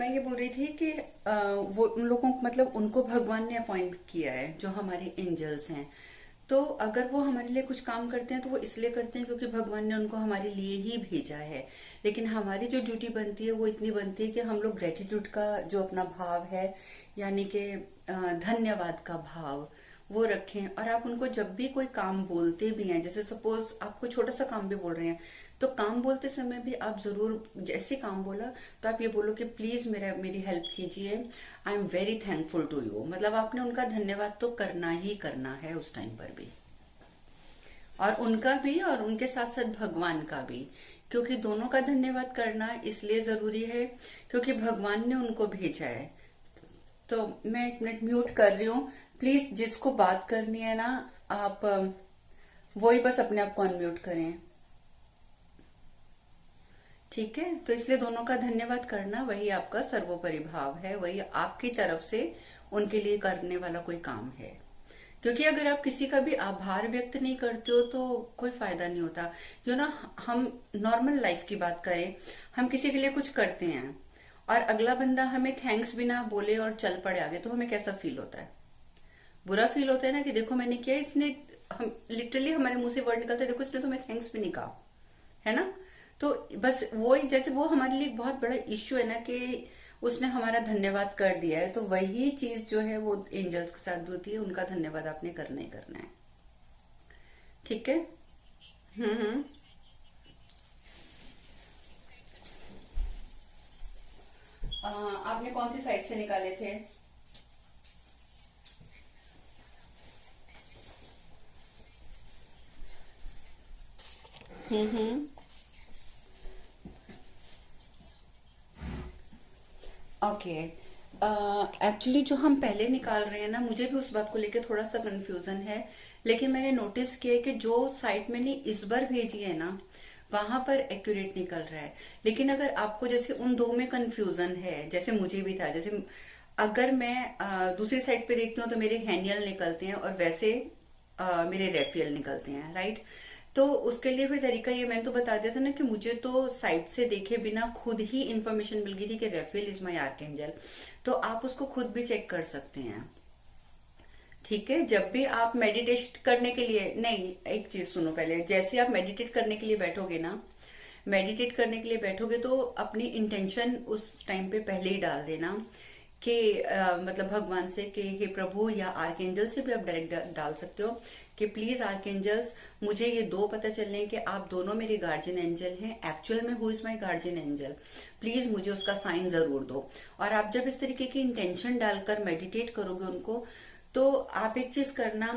मैं ये बोल रही थी कि वो उन लोगों को मतलब उनको भगवान ने अपॉइंट किया है जो हमारे एंजल्स हैं। तो अगर वो हमारे लिए कुछ काम करते हैं तो वो इसलिए करते हैं क्योंकि भगवान ने उनको हमारे लिए ही भेजा है। लेकिन हमारी जो ड्यूटी बनती है वो इतनी बनती है कि हम लोग ग्रेटिट्यूड का जो अपना भाव है, यानी कि धन्यवाद का भाव वो रखें। और आप उनको जब भी कोई काम बोलते भी हैं, जैसे सपोज आप कोई छोटा सा काम भी बोल रहे हैं, तो काम बोलते समय भी आप जरूर, जैसे काम बोला तो आप ये बोलो कि प्लीज मेरी हेल्प कीजिए, I am very thankful to you. मतलब आपने उनका धन्यवाद तो करना ही करना है उस टाइम पर भी, और उनका भी और उनके साथ साथ भगवान का भी। क्योंकि दोनों का धन्यवाद करना इसलिए जरूरी है क्योंकि भगवान ने उनको भेजा है। तो मैं 1 मिनट म्यूट कर रही हूँ। प्लीज जिसको बात करनी है ना, आप वो ही बस अपने आप को अनम्यूट करें। ठीक है, तो इसलिए दोनों का धन्यवाद करना वही आपका सर्वोपरि भाव है, वही आपकी तरफ से उनके लिए करने वाला कोई काम है। क्योंकि अगर आप किसी का भी आभार व्यक्त नहीं करते हो तो कोई फायदा नहीं होता। क्यों ना, हम नॉर्मल लाइफ की बात करें, हम किसी के लिए कुछ करते हैं और अगला बंदा हमें थैंक्स बिना बोले और चल पड़े आगे, तो हमें कैसा फील होता है? बुरा फील होता है ना कि देखो मैंने किया, इसने, हम लिटरली हमारे मुंह से वर्ड निकलता है, देखो इसने तो मैं थैंक्स भी नहीं कहा, है ना। तो बस वो ही, जैसे वो हमारे लिए एक बहुत बड़ा इश्यू है ना कि उसने हमारा धन्यवाद कर दिया है, तो वही चीज जो है वो एंजल्स के साथ भी होती है, उनका धन्यवाद आपने करना ही करना है। ठीक है। हम्म। आपने कौन सी साइड से निकाले थे? हम्म। ओके। एक्चुअली जो हम पहले निकाल रहे हैं ना, मुझे भी उस बात को लेकर थोड़ा सा कंफ्यूजन है। लेकिन मैंने नोटिस किया है कि जो साइट मैंने इस बार भेजी है ना, वहां पर एक्यूरेट निकल रहा है। लेकिन अगर आपको जैसे उन दो में कंफ्यूजन है, जैसे मुझे भी था, जैसे अगर मैं दूसरी साइड पे देखती हूँ तो मेरे हैनियल निकलते हैं और वैसे मेरे रेफियल निकलते हैं, राइट। तो उसके लिए फिर तरीका ये मैंने तो बता दिया था ना कि मुझे तो साइट से देखे बिना खुद ही इंफॉर्मेशन मिल गई थी कि रेफेल इज माई आर्कएंजल। तो आप उसको खुद भी चेक कर सकते हैं। ठीक है, जब भी आप मेडिटेट करने के लिए, नहीं, एक चीज सुनो पहले, जैसे आप मेडिटेट करने के लिए बैठोगे ना, मेडिटेट करने के लिए बैठोगे तो अपनी इंटेंशन उस टाइम पे पहले ही डाल देना कि मतलब भगवान से कि हे प्रभु, या आर्कएंजल से भी आप डायरेक्ट डाल सकते हो कि प्लीज आर्कएंजल्स, मुझे ये दो पता चलने कि आप दोनों मेरे गार्जियन एंजल हैं। एक्चुअल में who is my guardian angel, please मुझे उसका साइन जरूर दो। और आप जब इस तरीके की इंटेंशन डालकर मेडिटेट करोगे उनको, तो आप एक चीज करना,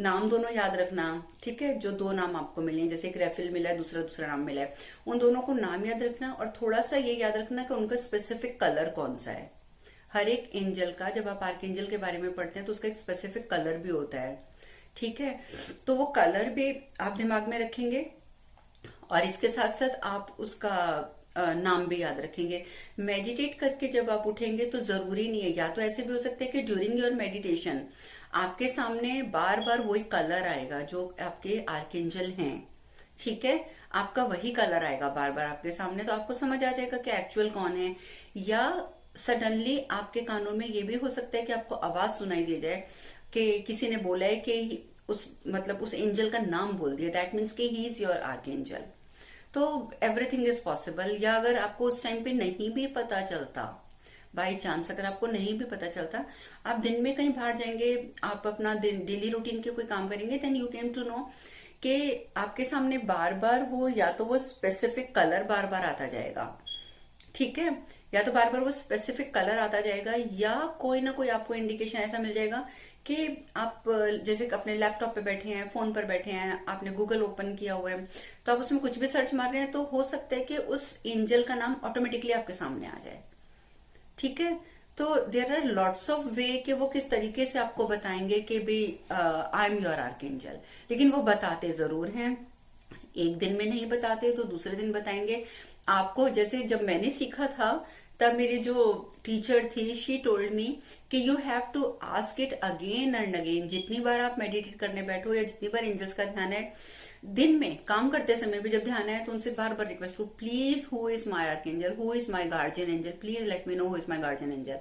नाम दोनों याद रखना। ठीक है, जो दो नाम आपको मिले हैं, जैसे एक रेफिल मिला है, दूसरा दूसरा नाम मिला है, उन दोनों को नाम याद रखना। और थोड़ा सा ये याद रखना कि उनका स्पेसिफिक कलर कौन सा है। हर एक एंजल का, जब आप आर्क एंजल के बारे में पढ़ते हैं तो उसका एक स्पेसिफिक कलर भी होता है। ठीक है, तो वो कलर भी आप दिमाग में रखेंगे और इसके साथ साथ आप उसका नाम भी याद रखेंगे। मेडिटेट करके जब आप उठेंगे तो जरूरी नहीं है, या तो ऐसे भी हो सकता है कि ड्यूरिंग योर मेडिटेशन आपके सामने बार बार वही कलर आएगा जो आपके आर्कएंजल हैं। ठीक है, आपका वही कलर आएगा बार बार आपके सामने, तो आपको समझ आ जाएगा कि एक्चुअल कौन है। या सडनली आपके कानों में ये भी हो सकता है कि आपको आवाज सुनाई दे जाए कि किसी ने बोला है कि उस, मतलब उस एंजल का नाम बोल दिया, दैट मीन्स कि ही इज योर आर्कएंजल। तो एवरीथिंग इज पॉसिबल। या अगर आपको उस टाइम पे नहीं भी पता चलता, बाई चांस अगर आपको नहीं भी पता चलता, आप दिन में कहीं बाहर जाएंगे, आप अपना डेली रूटीन के कोई काम करेंगे, then you came to know कि आपके सामने बार बार वो, या तो वो स्पेसिफिक कलर बार बार आता जाएगा। ठीक है, या तो बार बार वो स्पेसिफिक कलर आता जाएगा, या कोई ना कोई आपको इंडिकेशन ऐसा मिल जाएगा कि आप जैसे अपने लैपटॉप पे बैठे हैं, फोन पर बैठे हैं, आपने गूगल ओपन किया हुआ है, तो आप उसमें कुछ भी सर्च मार रहे हैं, तो हो सकता है कि उस एंजल का नाम ऑटोमेटिकली आपके सामने आ जाए। ठीक है, तो there are lots of way कि वो किस तरीके से आपको बताएंगे कि भी आई एम योर आर्कएंजल। लेकिन वो बताते जरूर हैं, एक दिन में नहीं बताते तो दूसरे दिन बताएंगे आपको। जैसे जब मैंने सीखा था तब मेरी जो टीचर थी शी टोल्ड मी कि you have to ask it again and again. जितनी बार आप मेडिटेट करने बैठो या जितनी बार एंजल्स का ध्यान है, दिन में काम करते समय भी जब ध्यान है तो उनसे बार बार रिक्वेस्ट करो, please who is my arc angel, who is my guardian angel, please let me know who is my guardian angel.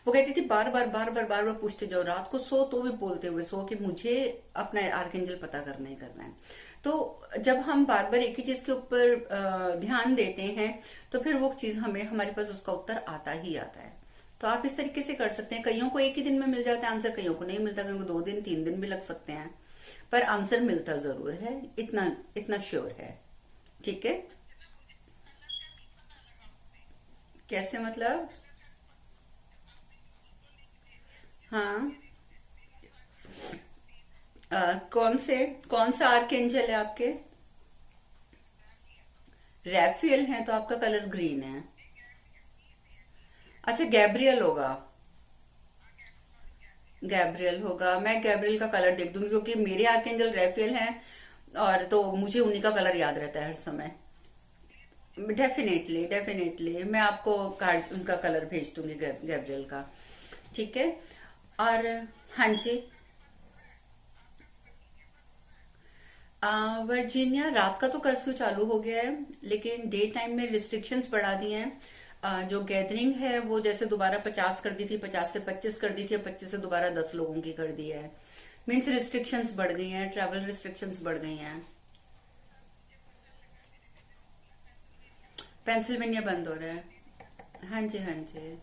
वो कहती थी बार बार बार बार बार बार पूछते जाओ, रात को सो तो भी बोलते हुए सो कि मुझे अपना आर्क एंजल पता करना ही करना है। तो जब हम बार बार एक ही चीज के ऊपर ध्यान देते हैं तो फिर वो चीज हमें, हमारे पास उसका उत्तर आता ही आता है। तो आप इस तरीके से कर सकते हैं। कईयों को एक ही दिन में मिल जाता है आंसर, कईयों को नहीं मिलता, कईयों को 2 दिन 3 दिन भी लग सकते हैं, पर आंसर मिलता जरूर है, इतना इतना श्योर है। ठीक है। कैसे मतलब? हाँ। कौन सा आर्क एंजल है आपके? रैफेल है तो आपका कलर ग्रीन है। अच्छा, गैब्रियल होगा। गैब्रियल होगा, मैं गैब्रियल का कलर देख दूंगी क्योंकि मेरे आर्कएंजल रैफेल हैं, और तो मुझे उन्हीं का कलर याद रहता है हर समय। डेफिनेटली डेफिनेटली मैं आपको कार्ड उनका कलर भेज दूंगी, गैब्रियल का। ठीक है। और हाँ जी। वर्जीनिया रात का तो कर्फ्यू चालू हो गया है, लेकिन डे टाइम में रिस्ट्रिक्शंस बढ़ा दिए हैं। जो गैदरिंग है वो जैसे दोबारा 50 कर दी थी, 50 से 25 कर दी थी, अब 25 से दोबारा 10 लोगों की कर दी है। मीन्स रिस्ट्रिक्शंस बढ़ गई हैं, ट्रैवल रिस्ट्रिक्शंस बढ़ गई हैं। पेंसिल्वेनिया बंद हो रहा है। हाँ जी, हाँ जी।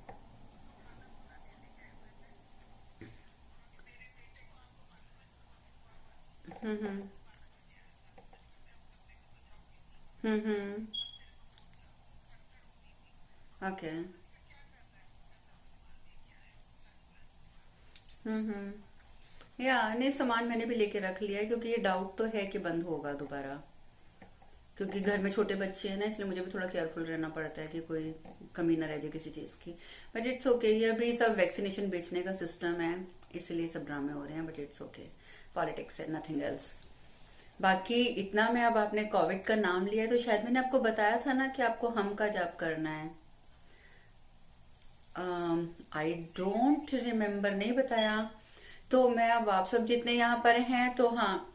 हम्म। हम्म। ओके। या नहीं, सामान मैंने भी लेके रख लिया है क्योंकि ये डाउट तो है कि बंद होगा दोबारा, क्योंकि घर में छोटे बच्चे हैं ना, इसलिए मुझे भी थोड़ा केयरफुल रहना पड़ता है कि कोई कमी ना रह जाए किसी चीज की। बट इट्स ओके, ये अभी सब वैक्सीनेशन बेचने का सिस्टम है, इसलिए सब ड्रामे हो रहे हैं, बट इट्स ओके। पॉलिटिक्स है, नथिंग एल्स। बाकी इतना में, अब आपने कोविड का नाम लिया है तो शायद मैंने आपको बताया था ना कि आपको हम का जाप करना है। आई डोंट रिमेम्बर, नहीं बताया। तो मैं, अब आप सब जितने यहाँ पर हैं तो हाँ।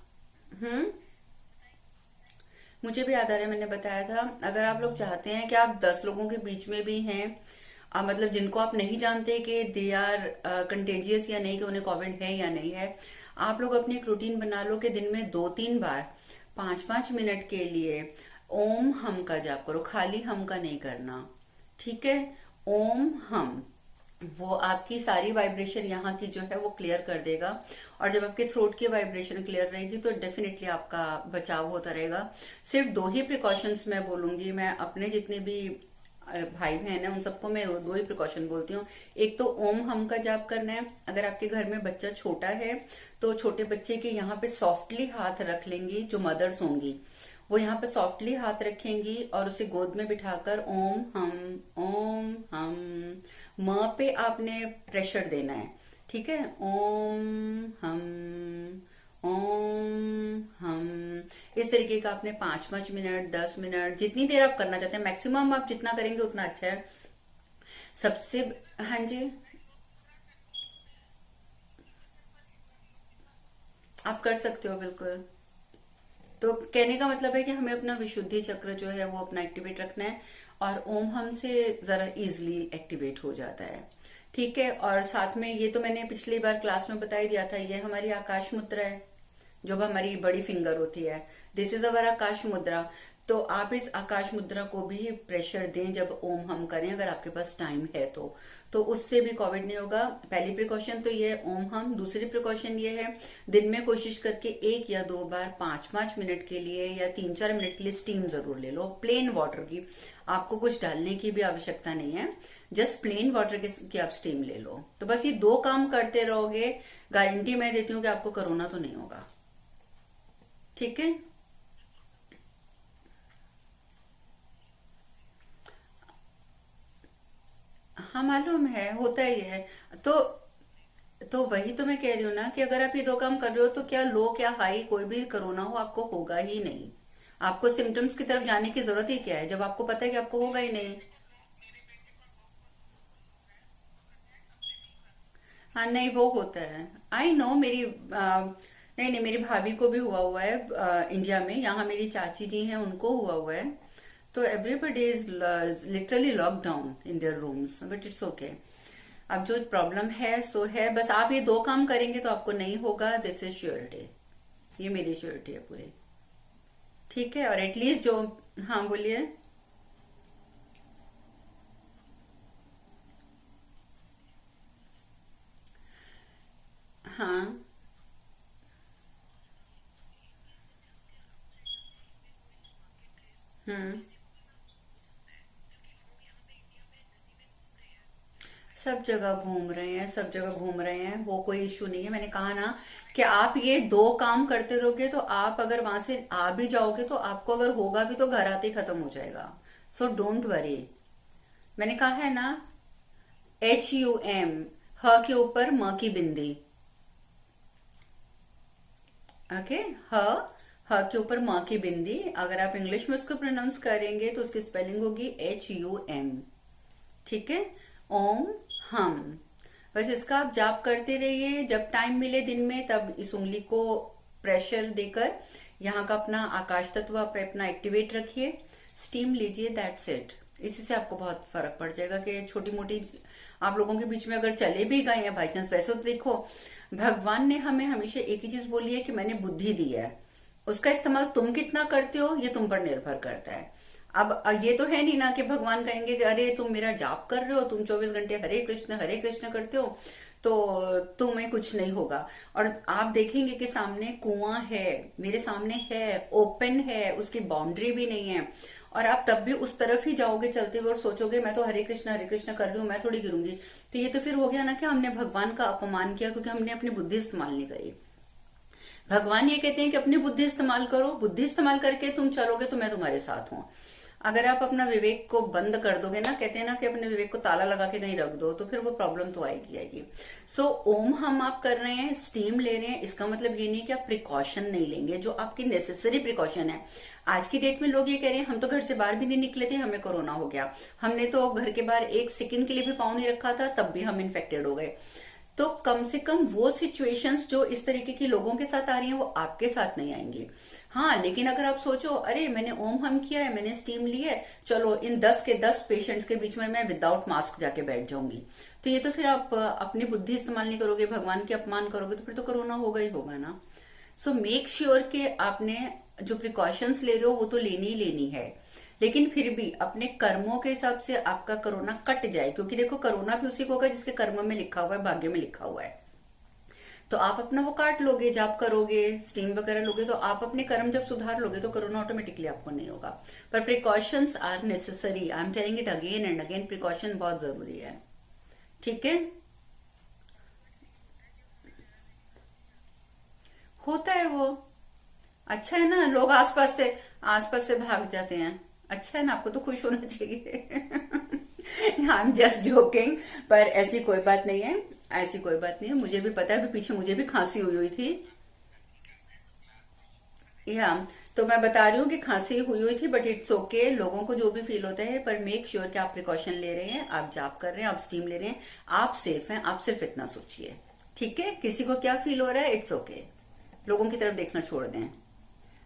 हम्म। मुझे भी याद आ रहा है, मैंने बताया था। अगर आप लोग चाहते हैं कि आप 10 लोगों के बीच में भी हैं, मतलब जिनको आप नहीं जानते कि दे आर कंटेजियस या नहीं, कि उन्हें कोविड है या नहीं है, आप लोग अपनी एक रूटीन बना लो कि दिन में 2-3 बार 5-5 मिनट के लिए ओम हम का जाप करो। खाली हम का नहीं करना, ठीक है? ओम हम, वो आपकी सारी वाइब्रेशन यहाँ की जो है वो क्लियर कर देगा। और जब आपके थ्रोट की वाइब्रेशन क्लियर रहेगी तो डेफिनेटली आपका बचाव होता रहेगा। सिर्फ 2 ही प्रिकॉशंस मैं बोलूंगी, मैं अपने जितने भी भाई बहन है उन सबको मैं 2 ही प्रिकॉशन बोलती हूँ। एक तो ओम हम का जाप करना है। अगर आपके घर में बच्चा छोटा है तो छोटे बच्चे के यहाँ पे सॉफ्टली हाथ रख लेंगी, जो मदर्स होंगी वो यहाँ पे सॉफ्टली हाथ रखेंगी और उसे गोद में बिठाकर ओम हम, ओम हम, म पे आपने प्रेशर देना है। ठीक है? ओम हम, ओम हम। इस तरीके का आपने 5-5 मिनट, 10 मिनट, जितनी देर आप करना चाहते हैं, मैक्सिमम आप जितना करेंगे उतना अच्छा है। सबसे, हाँ जी, आप कर सकते हो बिल्कुल। तो कहने का मतलब है कि हमें अपना विशुद्धि चक्र जो है वो अपना एक्टिवेट रखना है, और ओम हम से जरा इजिली एक्टिवेट हो जाता है। ठीक है? और साथ में ये तो मैंने पिछली बार क्लास में बता ही दिया था, ये हमारी आकाश मुद्रा है, जो हमारी बड़ी फिंगर होती है। दिस इज अवर आकाश मुद्रा। तो आप इस आकाश मुद्रा को भी प्रेशर दें जब ओम हम करें, अगर आपके पास टाइम है तो उससे भी कोविड नहीं होगा। पहली प्रिकॉशन तो ये है ओम हम। दूसरी प्रिकॉशन ये है, दिन में कोशिश करके 1 या 2 बार 5-5 मिनट के लिए या 3-4 मिनट के लिए स्टीम जरूर ले लो, प्लेन वाटर की। आपको कुछ डालने की भी आवश्यकता नहीं है, जस्ट प्लेन वाटर की आप स्टीम ले लो। तो बस ये 2 काम करते रहोगे, गारंटी मैं देती हूँ कि आपको कोरोना तो नहीं होगा। ठीक है? हाँ, मालूम है, होता ही है। तो वही तो मैं कह रही हूँ ना कि अगर आप ये 2 काम कर रहे हो तो क्या लो क्या हाई, कोई भी कोरोना हो आपको होगा ही नहीं। आपको सिम्टम्स की तरफ जाने की जरूरत ही क्या है जब आपको पता है कि आपको होगा ही नहीं। हाँ नहीं वो होता है। आई नो मेरी नहीं नहीं, मेरी भाभी को भी हुआ है इंडिया में। यहाँ मेरी चाची जी हैं, उनको हुआ है। तो everybody is literally lock down in their rooms, but it's okay. अब जो प्रॉब्लम है सो है, बस आप ये दो काम करेंगे तो आपको नहीं होगा, दिस इज श्योरिटी। ये मेरी श्योरिटी है पूरी। ठीक है, और एटलीस्ट जो, हाँ बोलिए। हाँ। हम्म। सब जगह घूम रहे हैं, सब जगह घूम रहे हैं, वो कोई इश्यू नहीं है। मैंने कहा ना कि आप ये दो काम करते रहोगे तो आप अगर वहां से आ भी जाओगे तो आपको अगर होगा भी तो घर आते ही खत्म हो जाएगा। So don't worry. मैंने कहा है ना, HUM, ह के ऊपर म की बिंदी। ओके। ह, ह के ऊपर म की बिंदी। अगर आप इंग्लिश में उसको प्रोनाउंस करेंगे तो उसकी स्पेलिंग होगी HUM। ठीक है। ओम हम। बस इसका आप जाप करते रहिए, जब टाइम मिले दिन में तब इस उंगली को प्रेशर देकर यहाँ का अपना आकाश तत्व आप अपना एक्टिवेट रखिए, स्टीम लीजिए, दैट्स इट। इसी से आपको बहुत फर्क पड़ जाएगा कि छोटी मोटी आप लोगों के बीच में अगर चले भी गए या बाई चांस, वैसे तो देखो भगवान ने हमें हमेशा एक ही चीज बोली है कि मैंने बुद्धि दी है, उसका इस्तेमाल तुम कितना करते हो ये तुम पर निर्भर करता है। अब ये तो है नहीं ना कि भगवान कहेंगे कि अरे तुम मेरा जाप कर रहे हो, तुम 24 घंटे हरे कृष्ण करते हो तो तुम्हें कुछ नहीं होगा। और आप देखेंगे कि सामने कुआं है, मेरे सामने है, ओपन है, उसकी बाउंड्री भी नहीं है, और आप तब भी उस तरफ ही जाओगे चलते हुए और सोचोगे मैं तो हरे कृष्ण कर रही हूँ, मैं थोड़ी गिरूंगी। तो ये तो फिर हो गया ना कि हमने भगवान का अपमान किया, क्योंकि हमने अपनी बुद्धि इस्तेमाल नहीं करी। भगवान ये कहते हैं कि अपनी बुद्धि इस्तेमाल करो, बुद्धि इस्तेमाल करके तुम चलोगे तो मैं तुम्हारे साथ हूं। अगर आप अपना विवेक को बंद कर दोगे ना, कहते हैं ना कि अपने विवेक को ताला लगा के कहीं रख दो, तो फिर वो प्रॉब्लम तो आएगी आएगी। सो ओम हम आप कर रहे हैं, स्टीम ले रहे हैं, इसका मतलब ये नहीं कि आप प्रिकॉशन नहीं लेंगे, जो आपकी नेसेसरी प्रिकॉशन है। आज की डेट में लोग ये कह रहे हैं हम तो घर से बाहर भी नहीं निकले थे, हमें कोरोना हो गया, हमने तो घर के बाहर एक सेकंड के लिए भी पाँव नहीं रखा था, तब भी हम इन्फेक्टेड हो गए। तो कम से कम वो सिचुएशंस जो इस तरीके की लोगों के साथ आ रही हैं वो आपके साथ नहीं आएंगी। हाँ, लेकिन अगर आप सोचो अरे मैंने ओम हम किया है, मैंने स्टीम ली है, चलो इन 10 के 10 पेशेंट्स के बीच में मैं विदाउट मास्क जाके बैठ जाऊंगी, तो ये तो फिर आप अपनी बुद्धि इस्तेमाल नहीं करोगे, भगवान के अपमान करोगे, तो फिर तो कोरोना होगा ही होगा ना। सो मेक श्योर कि आपने जो प्रिकॉशंस ले रहे हो वो तो लेनी ही लेनी है, लेकिन फिर भी अपने कर्मों के हिसाब से आपका कोरोना कट जाए, क्योंकि देखो कोरोना भी उसी को होगा जिसके कर्म में लिखा हुआ है, भाग्य में लिखा हुआ है। तो आप अपना वो काट लोगे, जाप करोगे, स्टीम वगैरह लोगे, तो आप अपने कर्म जब सुधार लोगे तो कोरोना ऑटोमेटिकली आपको नहीं होगा। पर precautions are necessary, I am telling it again and again, precaution बहुत जरूरी है। ठीक है। होता है वो। अच्छा है ना, लोग आसपास से भाग जाते हैं। अच्छा है ना, आपको तो खुश होना चाहिए। आई एम जस्ट जोकिंग, पर ऐसी कोई बात नहीं है, ऐसी कोई बात नहीं है। मुझे भी पता है, अभी पीछे मुझे भी खांसी हुई हुई थी। या तो मैं बता रही हूँ कि खांसी हुई हुई थी, बट इट्स ओके, लोगों को जो भी फील होता है, पर मेक श्योर कि आप प्रिकॉशन ले रहे हैं, आप जाप कर रहे हैं, आप स्टीम ले रहे हैं, आप सेफ हैं, आप सिर्फ इतना सोचिए। ठीक है, किसी को क्या फील हो रहा है इट्स ओके, लोगों की तरफ देखना छोड़ दें।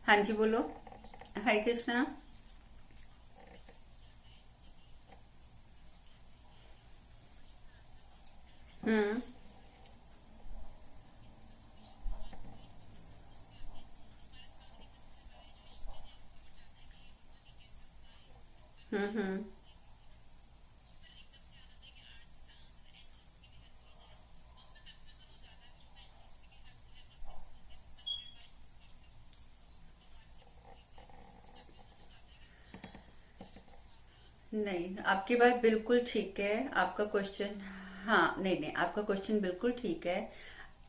हाँ जी बोलो। हरे कृष्णा। हम्म। हम्म। नहीं, आपकी बात बिल्कुल ठीक है, आपका क्वेश्चन, हाँ नहीं नहीं, आपका क्वेश्चन बिल्कुल ठीक है।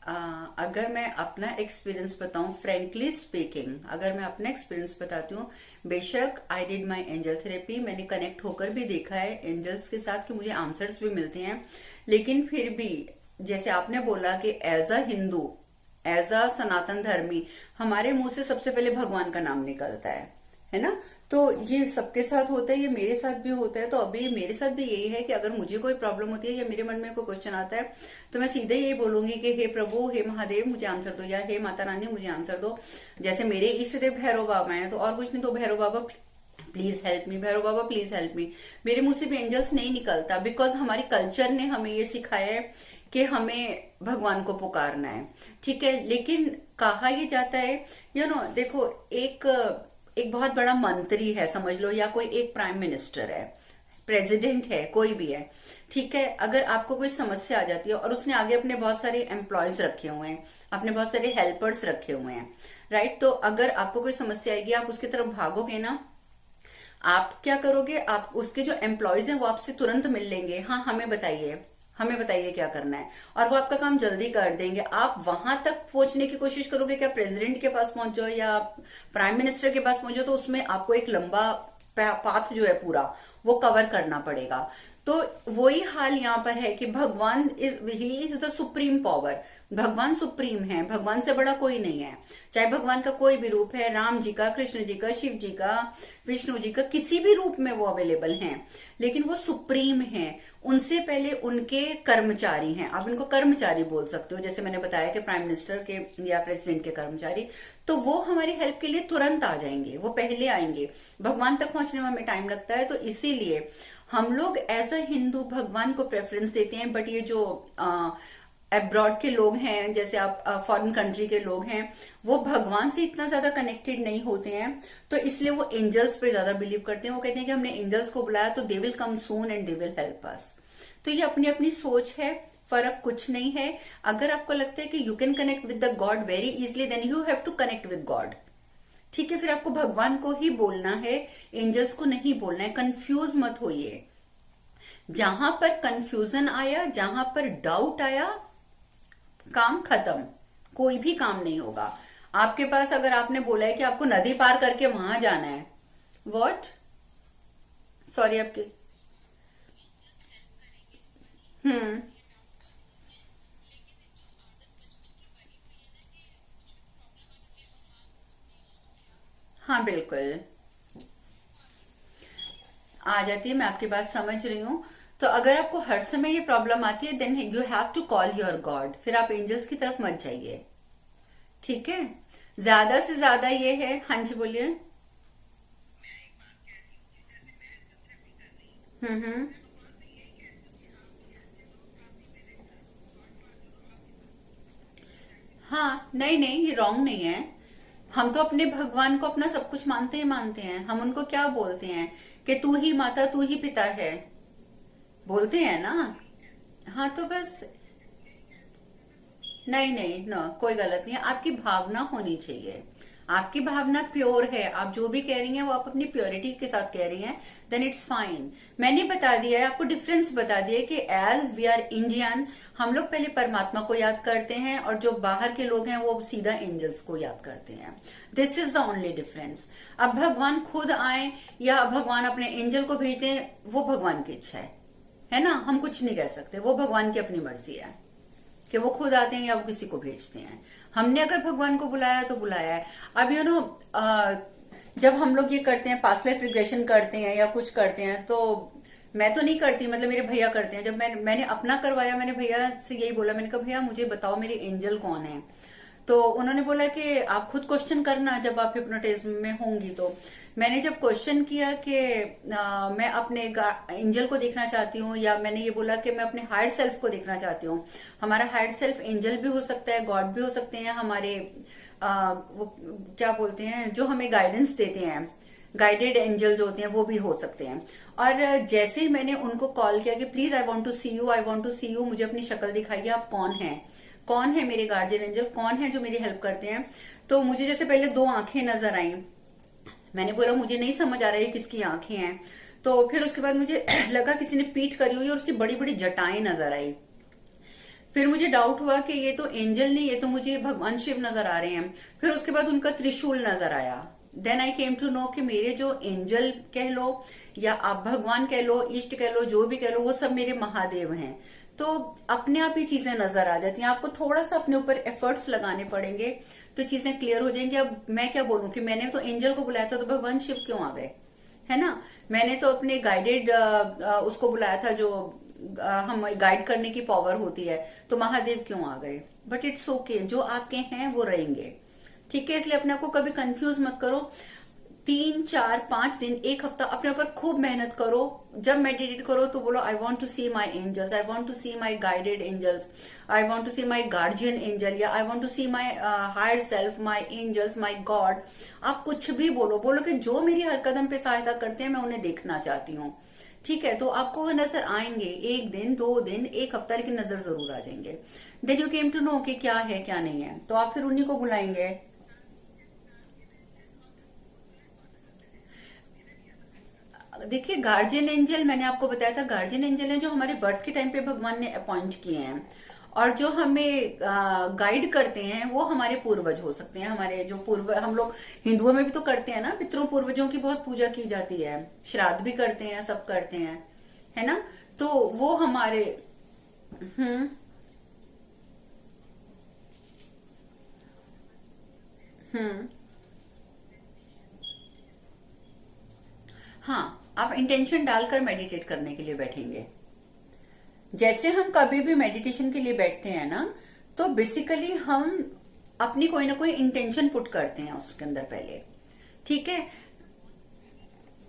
अ, अगर मैं अपना एक्सपीरियंस बताऊं, फ्रेंकली स्पीकिंग, अगर मैं अपना एक्सपीरियंस बताती हूँ, बेशक I did my angel therapy, मैंने कनेक्ट होकर भी देखा है एंजल्स के साथ कि मुझे आंसर्स भी मिलते हैं, लेकिन फिर भी जैसे आपने बोला कि as a Hindu, as a Sanatan dharmi, हमारे मुंह से सबसे पहले भगवान का नाम निकलता है। है ना। तो ये सबके साथ होता है, ये मेरे साथ भी होता है। तो अभी मेरे साथ भी यही है कि अगर मुझे कोई प्रॉब्लम होती है या मेरे मन में कोई क्वेश्चन आता है, तो मैं सीधे यही बोलूंगी कि हे प्रभु, हे महादेव, मुझे आंसर दो, या हे माता रानी मुझे आंसर दो। जैसे मेरे इष्ट देव भैरव बाबा हैं, तो और कुछ नहीं, तो Bhairav Baba please help me, Bhairav Baba please help me. मेरे मुंह से भी एंजल्स नहीं निकलता, बिकॉज हमारी कल्चर ने हमें ये सिखाया है कि हमें भगवान को पुकारना है, ठीक है। लेकिन कहा ये जाता है, देखो, एक एक बहुत बड़ा मंत्री है समझ लो, या कोई एक प्राइम मिनिस्टर है, प्रेसिडेंट है, कोई भी है, ठीक है। अगर आपको कोई समस्या आ जाती है और उसने आगे अपने बहुत सारे एम्प्लॉयज रखे हुए हैं, अपने बहुत सारे हेल्पर्स रखे हुए हैं, राइट। तो अगर आपको कोई समस्या आएगी, आप उसकी तरफ भागोगे ना, आप क्या करोगे, आप उसके जो एम्प्लॉयज हैं वो आपसे तुरंत मिल लेंगे, हाँ हमें बताइए, हमें बताइए क्या करना है, और वो आपका काम जल्दी कर देंगे। आप वहां तक पहुंचने की कोशिश करोगे, क्या प्रेसिडेंट के पास पहुंच जाओ या प्राइम मिनिस्टर के पास पहुंच जाओ, तो उसमें आपको एक लंबा पाथ जो है पूरा वो कवर करना पड़ेगा। तो वही हाल यहाँ पर है कि भगवान he is the supreme power. भगवान सुप्रीम है, भगवान से बड़ा कोई नहीं है। चाहे भगवान का कोई भी रूप है, राम जी का, कृष्ण जी का, शिव जी का, विष्णु जी का, किसी भी रूप में वो अवेलेबल हैं, लेकिन वो सुप्रीम है। उनसे पहले उनके कर्मचारी हैं, आप इनको कर्मचारी बोल सकते हो, जैसे मैंने बताया कि प्राइम मिनिस्टर के या प्रेसिडेंट के कर्मचारी, तो वो हमारी हेल्प के लिए तुरंत आ जाएंगे, वो पहले आएंगे। भगवान तक पहुंचने में हमें टाइम लगता है, तो इसीलिए हम लोग एज अ हिंदू भगवान को प्रेफरेंस देते हैं। बट ये जो अब्रॉड के लोग हैं, जैसे आप फॉरेन कंट्री के लोग हैं, वो भगवान से इतना ज्यादा कनेक्टेड नहीं होते हैं, तो इसलिए वो एंजल्स पे ज्यादा बिलीव करते हैं। वो कहते हैं कि हमने एंजल्स को बुलाया तो they will come soon and they will help us. तो ये अपनी अपनी सोच है, फर्क कुछ नहीं है। अगर आपको लगता है कि you can connect with the god very easily, then you have to connect with god, ठीक है। फिर आपको भगवान को ही बोलना है, एंजल्स को नहीं बोलना है। कंफ्यूज मत होइए। जहां पर कंफ्यूजन आया, जहां पर डाउट आया, काम खत्म, कोई भी काम नहीं होगा आपके पास। अगर आपने बोला है कि आपको नदी पार करके वहां जाना है, व्हाट, सॉरी आपके, हम्म, हाँ बिल्कुल आ जाती है, मैं आपकी बात समझ रही हूँ। तो अगर आपको हर समय ये प्रॉब्लम आती है, then you have to call your god. फिर आप एंजल्स की तरफ मत जाइए, ठीक है। ज्यादा से ज्यादा ये है, हाँ जी बोलिए। हम्म। हाँ, नहीं नहीं, ये रॉन्ग नहीं है। हम तो अपने भगवान को अपना सब कुछ मानते ही मानते हैं। हम उनको क्या बोलते हैं कि तू ही माता, तू ही पिता है, बोलते हैं ना। हाँ तो बस, नहीं नहीं, नो कोई गलत नहीं है। आपकी भावना होनी चाहिए, आपकी भावना प्योर है। आप जो भी कह रही हैं वो आप अपनी प्योरिटी के साथ कह रही हैं, देन इट्स फाइन। मैंने बता दिया है आपको, डिफरेंस बता दिया है कि एज वी आर इंडियन, हम लोग पहले परमात्मा को याद करते हैं, और जो बाहर के लोग हैं वो सीधा एंजल्स को याद करते हैं। This is the only difference. अब भगवान खुद आए या भगवान अपने एंजल को भेजते हैं, वो भगवान की इच्छा है ना, हम कुछ नहीं कह सकते। वो भगवान की अपनी मर्जी है कि वो खुद आते हैं या वो किसी को भेजते हैं। हमने अगर भगवान को बुलाया तो बुलाया है। अब जब हम लोग ये करते हैं, पास्ट लाइफ रिग्रेशन करते हैं या कुछ करते हैं, तो मैं तो नहीं करती, मतलब मेरे भैया करते हैं। जब मैंने अपना करवाया, मैंने भैया से यही बोला, मैंने कहा भैया मुझे बताओ मेरे एंजल कौन है। तो उन्होंने बोला कि आप खुद क्वेश्चन करना जब आप हिप्नोटिज्म में होंगी। तो मैंने जब क्वेश्चन किया कि मैं अपने एंजल को देखना चाहती हूँ, या मैंने ये बोला कि मैं अपने हायर सेल्फ को देखना चाहती हूँ। हमारा हायर सेल्फ एंजल भी हो सकता है, गॉड भी हो सकते हैं, हमारे वो क्या बोलते हैं, जो हमें गाइडेंस देते हैं, गाइडेड एंजल जो होते हैं वो भी हो सकते हैं। और जैसे ही मैंने उनको कॉल किया कि please I want to see you, I want to see you, मुझे अपनी शक्ल दिखाइए, आप कौन हैं, कौन है मेरे गार्जियन एंजल, कौन है जो मेरी हेल्प करते हैं। तो मुझे जैसे पहले दो आंखें नजर आई। मैंने बोला मुझे नहीं समझ आ रहा है किसकी आंखें हैं। तो फिर उसके बाद मुझे लगा किसी ने पीठ करी हुई और उसकी बड़ी बड़ी जटाएं नजर आई। फिर मुझे डाउट हुआ कि ये तो एंजल नहीं, ये तो मुझे भगवान शिव नजर आ रहे हैं। फिर उसके बाद उनका त्रिशूल नजर आया। Then I came to know कि मेरे जो एंजल कह लो या आप भगवान कह लो, इष्ट कह लो, जो भी कह लो, वो सब मेरे महादेव हैं। तो अपने आप ही चीजें नजर आ जाती हैं। आपको थोड़ा सा अपने ऊपर एफर्ट्स लगाने पड़ेंगे तो चीजें क्लियर हो जाएंगी। अब मैं क्या बोलूं कि मैंने तो एंजल को बुलाया था तो भगवान शिव क्यों आ गए, है ना। मैंने तो अपने गाइडेड उसको बुलाया था जो हम गाइड करने की पावर होती है, तो महादेव क्यों आ गए। बट इट्स ओके, जो आपके हैं वो रहेंगे, ठीक है। इसलिए अपने आप को कभी कंफ्यूज मत करो। 3 4 5 दिन, एक हफ्ता अपने ऊपर खूब मेहनत करो। जब मेडिटेट करो तो बोलो I want to see my angels, I want to see my guided angels, I want to see my guardian angel, या I want to see my higher self, my angels, my God. आप कुछ भी बोलो, बोलो कि जो मेरी हर कदम पे सहायता करते हैं मैं उन्हें देखना चाहती हूँ, ठीक है। तो आपको वो नजर आएंगे, 1 दिन 2 दिन 1 हफ्ता, लेकिन नजर जरूर आ जाएंगे। Then you came to know कि क्या है क्या नहीं है, तो आप फिर उन्हीं को बुलाएंगे। देखिए गार्जियन एंजल मैंने आपको बताया था, गार्जियन एंजल है जो हमारे बर्थ के टाइम पे भगवान ने अपॉइंट किए हैं। और जो हमें गाइड करते हैं वो हमारे पूर्वज हो सकते हैं। हमारे जो पूर्व, हम लोग हिंदुओं में भी तो करते हैं ना, पितरों पूर्वजों की बहुत पूजा की जाती है, श्राद्ध भी करते हैं, सब करते हैं, है ना। तो वो हमारे। हम्म। हम्म। हाँ, आप इंटेंशन डालकर मेडिटेट करने के लिए बैठेंगे। जैसे हम कभी भी मेडिटेशन के लिए बैठते हैं ना, तो बेसिकली हम अपनी कोई ना कोई इंटेंशन पुट करते हैं उसके अंदर पहले, ठीक है।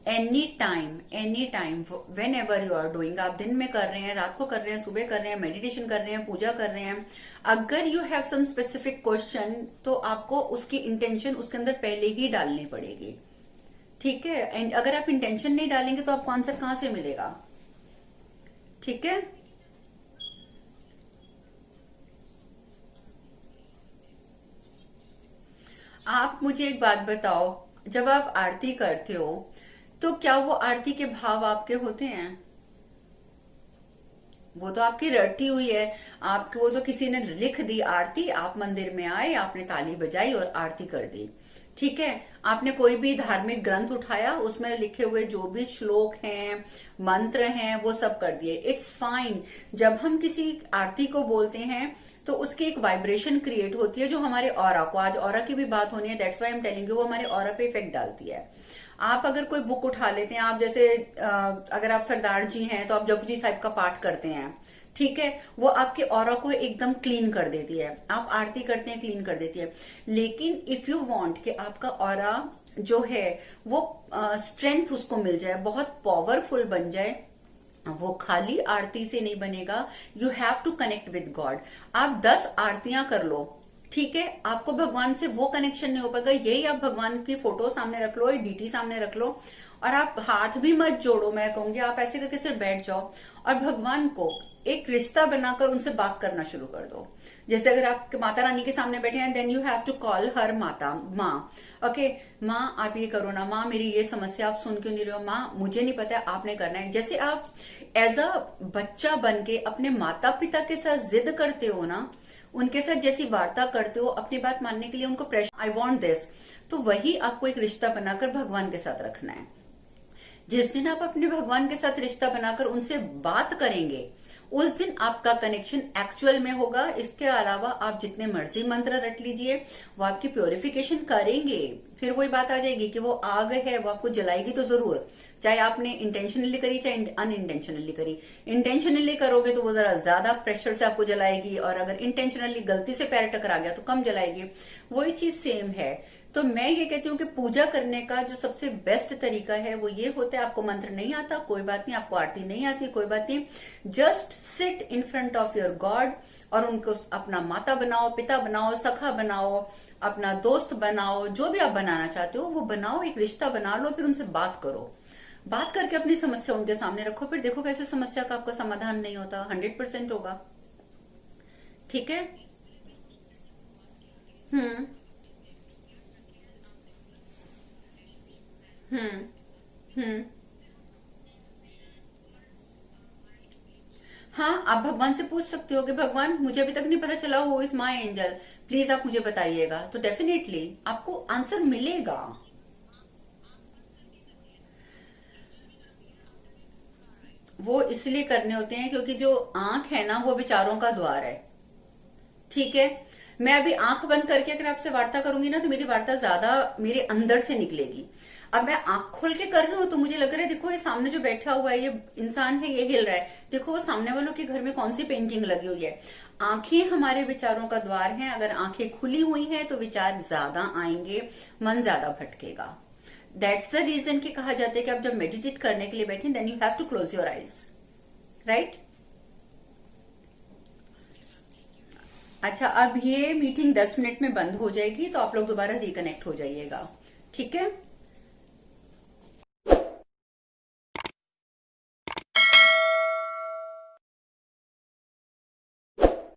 Any time whenever you are doing, आप दिन में कर रहे हैं, रात को कर रहे हैं, सुबह कर रहे हैं, मेडिटेशन कर रहे हैं, पूजा कर रहे हैं, अगर you have some specific question तो आपको उसकी इंटेंशन उसके अंदर पहले ही डालनी पड़ेगी, ठीक है। एंड अगर आप इंटेंशन नहीं डालेंगे तो आपको आंसर कहां से मिलेगा, ठीक है। आप मुझे एक बात बताओ, जब आप आरती करते हो तो क्या वो आरती के भाव आपके होते हैं। वो तो आपकी रटी हुई है, आपकी वो तो किसी ने लिख दी आरती, आप मंदिर में आए, आपने ताली बजाई और आरती कर दी, ठीक है। आपने कोई भी धार्मिक ग्रंथ उठाया, उसमें लिखे हुए जो भी श्लोक हैं, मंत्र हैं, वो सब कर दिए, इट्स फाइन। जब हम किसी आरती को बोलते हैं तो उसकी एक वाइब्रेशन क्रिएट होती है जो हमारे ऑरा को, आज ऑरा की भी बात होनी है, that's why I am telling you, वो हमारे ऑरा पे इफेक्ट डालती है। आप अगर कोई बुक उठा लेते हैं, आप जैसे अगर आप सरदार जी हैं तो आप जपजी साहिब का पाठ करते हैं, ठीक है, वो आपके ऑरा को एकदम क्लीन कर देती है। आप आरती करते हैं, क्लीन कर देती है। लेकिन इफ यू वांट कि आपका ऑरा जो है वो स्ट्रेंथ उसको मिल जाए, बहुत पावरफुल बन जाए, वो खाली आरती से नहीं बनेगा। You have to connect with god. आप 10 आरतियां कर लो, ठीक है, आपको भगवान से वो कनेक्शन नहीं हो पाएगा। यही आप भगवान की फोटो सामने रख लो, डीटी सामने रख लो, और आप हाथ भी मत जोड़ो, मैं कहूंगी आप ऐसे करके सिर्फ बैठ जाओ और भगवान को एक रिश्ता बनाकर उनसे बात करना शुरू कर दो। जैसे अगर आप माता रानी के सामने बैठे हैं, then you have to call हर माता, माँ। ओके, माँ आप ये करो ना, माँ मेरी ये समस्या आप सुन क्यों नहीं रहे हो, माँ मुझे नहीं पता आपने करना है। जैसे आप एज अ बच्चा बन के अपने माता पिता के साथ जिद करते हो ना, उनके साथ जैसी वार्ता करते हो अपनी बात मानने के लिए, उनको प्रेशर, आई वॉन्ट दिस, तो वही आपको एक रिश्ता बनाकर भगवान के साथ रखना है। जिस दिन आप अपने भगवान के साथ रिश्ता बनाकर उनसे बात करेंगे, उस दिन आपका कनेक्शन एक्चुअल में होगा। इसके अलावा आप जितने मर्जी मंत्र रट लीजिए, वो आपकी प्योरिफिकेशन करेंगे। फिर वही बात आ जाएगी कि वो आग है, वो आपको जलाएगी तो जरूर, चाहे आपने इंटेंशनली करी चाहे अनइंटेंशनली करी। इंटेंशनली करोगे तो वो जरा ज्यादा प्रेशर से आपको जलाएगी, और अगर इंटेंशनली गलती से पैर टकरा गया तो कम जलाएगी। वही चीज सेम है। तो मैं ये कहती हूँ कि पूजा करने का जो सबसे बेस्ट तरीका है वो ये होता है, आपको मंत्र नहीं आता कोई बात नहीं, आपको आरती नहीं आती कोई बात नहीं, just sit in front of your God और उनको अपना माता बनाओ, पिता बनाओ, सखा बनाओ, अपना दोस्त बनाओ, जो भी आप बनाना चाहते हो वो बनाओ, एक रिश्ता बना लो, फिर उनसे बात करो। बात करके अपनी समस्या उनके सामने रखो, फिर देखो कैसे समस्या का आपका समाधान नहीं होता, 100% होगा, ठीक है। हम्म। हम्म। हम्म। हाँ, आप भगवान से पूछ सकते हो कि भगवान मुझे अभी तक नहीं पता चला who is my angel, please आप मुझे बताइएगा, तो डेफिनेटली आपको आंसर मिलेगा। वो इसलिए करने होते हैं क्योंकि जो आंख है ना वो विचारों का द्वार है। ठीक है। मैं अभी आंख बंद करके अगर आपसे वार्ता करूंगी ना तो मेरी वार्ता ज्यादा मेरे अंदर से निकलेगी। अब मैं आंख खोल के कर रही हूं तो मुझे लग रहा है देखो ये सामने जो बैठा हुआ है ये इंसान है, ये हिल रहा है, देखो वो सामने वालों के घर में कौन सी पेंटिंग लगी हुई है। आंखें हमारे विचारों का द्वार हैं, अगर आंखें खुली हुई हैं तो विचार ज्यादा आएंगे, मन ज्यादा भटकेगा। दैट्स द रीजन कि कहा जाता है कि आप जब मेडिटेट करने के लिए बैठे then you have to close your eyes, right. अच्छा, अब ये मीटिंग 10 मिनट में बंद हो जाएगी तो आप लोग दोबारा रिकनेक्ट हो जाइएगा, ठीक है।